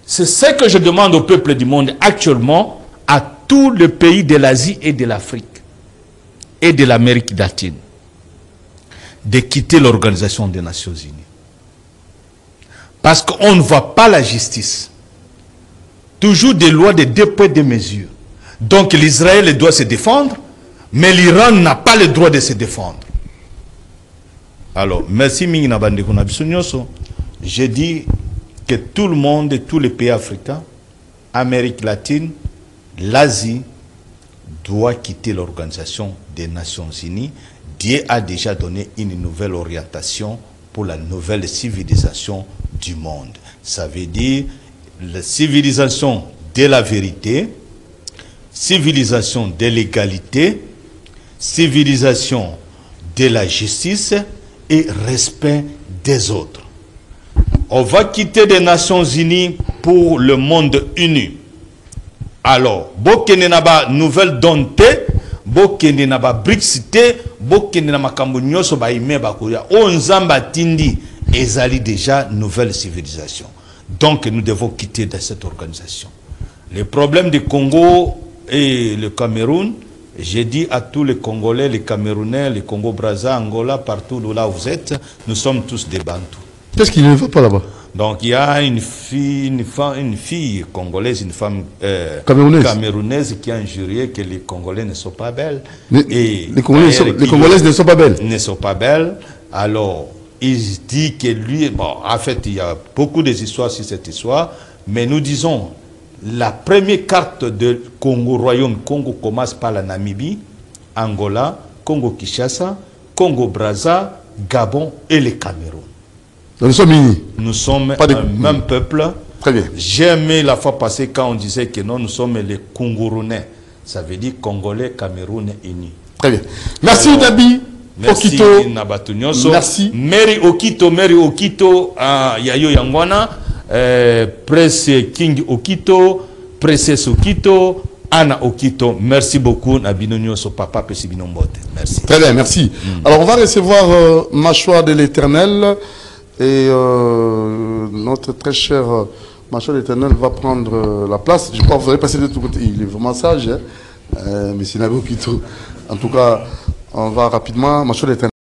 C'est ce que je demande au peuple du monde actuellement, à tous les pays de l'Asie et de l'Afrique et de l'Amérique latine, de quitter l'Organisation des Nations Unies. Parce qu'on ne voit pas la justice. Toujours des lois de deux poids, deux mesures. Donc l'Israël doit se défendre, mais l'Iran n'a pas le droit de se défendre. Alors, merci Mingina Bandekuna Bisonyoso. J'ai dit que tout le monde, tous les pays africains, Amérique latine, l'Asie, doit quitter l'Organisation des Nations Unies. Dieu a déjà donné une nouvelle orientation pour la nouvelle civilisation du monde. Ça veut dire la civilisation de la vérité, civilisation de l'égalité, civilisation de la justice et respect des autres. On va quitter les Nations Unies pour le monde uni. Alors, bokene naba nouvelle donte, bokene naba brixité, bokene na makambo nyoso ba ime ba koya. Onzamba tindi ezali déjà nouvelle civilisation. Donc nous devons quitter de cette organisation. Les problèmes du Congo et le Cameroun, j'ai dit à tous les Congolais, les Camerounais, les Congo-Brazza, Angola, partout là où vous êtes, nous sommes tous des Bantous. Qu'est-ce qu'il ne va pas là-bas? Donc il y a une fille congolaise, une femme camerounaise qui a injurié que les Congolais ne sont pas belles. Les Congolaises ne sont pas belles. Ne sont pas belles. Alors, il dit que lui, bon, en fait, il y a beaucoup d'histoires sur cette histoire, mais nous disons, la première carte de Congo, Royaume Congo commence par la Namibie, Angola, Congo-Kinshasa, Congo-Brazza, Gabon et le Cameroun. Nous sommes unis. Nous sommes un même peuple. Très bien. J'ai aimé la fois passée quand on disait que non, nous sommes les Congoronais. Ça veut dire Congolais, Cameroun unis. Très bien. Merci Nabi. Merci Okito. Nabatunyoso. Merci. Mary Okito, Yayo Yangwana, Presse King Okito, Princesse Okito, Anna Okito. Merci beaucoup Nabinonyoso, Papa Pesibinombote. Merci. Très bien, merci. Alors on va recevoir Machwa de l'Éternel. Et notre très cher Machwa de l'Éternel va prendre la place. Je crois que vous allez passer de tout côté. Il est vraiment sage, hein? Mais c'est Nabi Okito. En tout cas, on va rapidement. Machwa de l'Éternel.